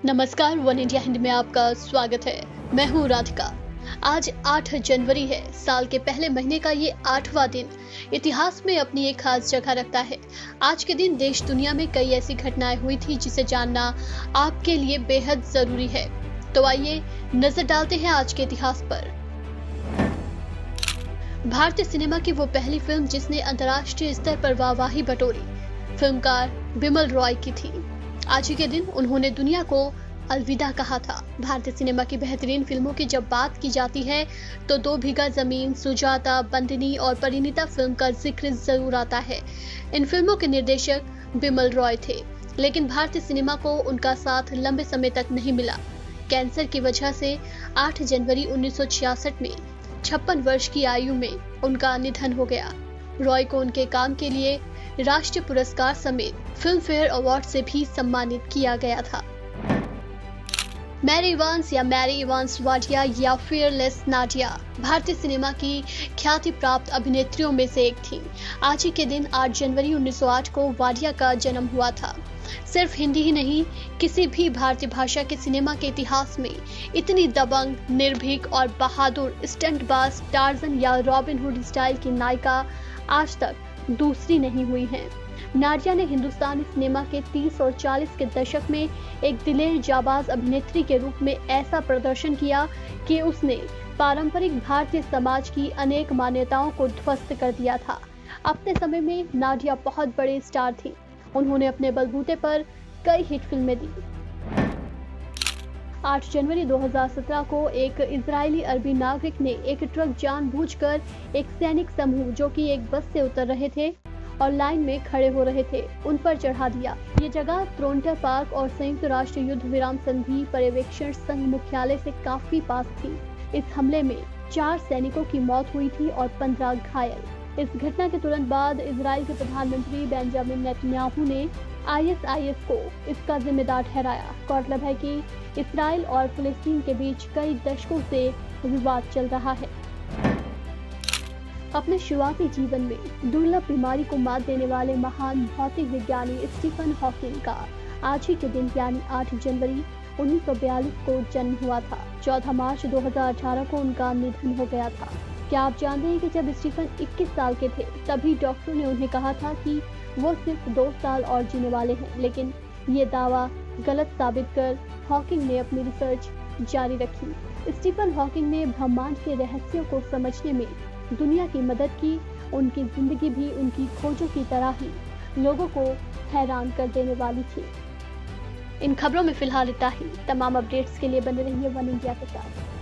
नमस्कार, one India Hindi में आपका स्वागत है। मैं हूँ राधिका। आज 8 जनवरी है। साल के पहले महीने का ये 8वां दिन इतिहास में अपनी एक खास जगह रखता है। आज के दिन देश दुनिया में कई ऐसी घटनाएं हुई थी जिसे जानना आपके लिए बेहद जरूरी है। तो आइए नजर डालते हैं आज के इतिहास पर। भारतीय सिनेमा की वो पहली फिल्म जिसने अंतर्राष्ट्रीय स्तर पर वाहवाही बटोरी, फिल्मकार बिमल रॉय की थी। आज ही के दिन उन्होंने दुनिया को अलविदा कहा था। भारतीय सिनेमा की बेहतरीन फिल्मों की जब बात की जाती है तो दो भीगा जमीन, सुजाता, बंदिनी और परिणीता फिल्म का जिक्र जरूर आता है। इन फिल्मों के निर्देशक बिमल रॉय थे, लेकिन भारतीय सिनेमा को उनका साथ लंबे समय तक नहीं मिला। कैंसर की वजह से 8 जनवरी 1966 में 56 वर्ष की आयु में उनका निधन हो गया। रॉय को उनके काम के लिए राष्ट्रीय पुरस्कार समेत फिल्म फेयर अवार्ड से भी सम्मानित किया गया था। मैरी इवांस या मैरी इवांस वाडिया या फियरलेस नाडिया भारतीय सिनेमा की ख्याति प्राप्त अभिनेत्रियों में से एक थी। आज ही के दिन 8 जनवरी 1908 को वाडिया का जन्म हुआ था। सिर्फ हिंदी ही नहीं, किसी भी भारतीय भाषा के सिनेमा के इतिहास में इतनी दबंग, निर्भीक और बहादुर स्टंटबाज टार्जन या रॉबिन हुड स्टाइल की नायिका आज तक दूसरी नहीं हुई है। नाडिया ने हिंदुस्तानी सिनेमा के 30 और 40 के दशक में एक दिलेर जाबाज अभिनेत्री के रूप में ऐसा प्रदर्शन किया कि उसने पारंपरिक भारतीय समाज की अनेक मान्यताओं को ध्वस्त कर दिया था। अपने समय में नाडिया बहुत बड़े स्टार थी। उन्होंने अपने बलबूते पर कई हिट फिल्में दी। 8 जनवरी 2017 को एक इजरायली अरबी नागरिक ने एक ट्रक जानबूझकर एक सैनिक समूह जो कि एक बस से उतर रहे थे और लाइन में खड़े हो रहे थे, उन पर चढ़ा दिया। ये जगह त्रोंटर पार्क और संयुक्त राष्ट्र युद्ध विराम संधि पर्यवेक्षण संघ मुख्यालय से काफी पास थी। इस हमले में 4 सैनिकों की मौत हुई थी और 15 घायल। इस घटना के तुरंत बाद इजराइल के प्रधानमंत्री बेंजामिन नेतन्याहू ने ISIS को इसका जिम्मेदार ठहराया। गौरतलब है कि इजराइल और फिलिस्तीन के बीच कई दशकों से विवाद चल रहा है। अपने शुरुआती जीवन में दुर्लभ बीमारी को मात देने वाले महान भौतिक विज्ञानी स्टीफन हॉकिंग का आज ही के दिन यानी 8 जनवरी 1942 को जन्म हुआ था। 14 मार्च 2018 को उनका निधन हो गया था। क्या आप जानते हैं कि जब स्टीफन 21 साल के थे तभी डॉक्टरों ने उन्हें कहा था कि वो सिर्फ 2 साल और जीने वाले हैं, लेकिन ये दावा गलत साबित कर हॉकिंग ने अपनी रिसर्च जारी रखी। स्टीफन हॉकिंग ने ब्रह्मांड के रहस्यों को समझने में दुनिया की मदद की। उनकी जिंदगी भी उनकी खोजों की तरह ही लोगों को हैरान कर देने वाली थी। इन खबरों में फिलहाल इतना ही। तमाम अपडेट्स के लिए बने रहिए वन इंडिया के साथ।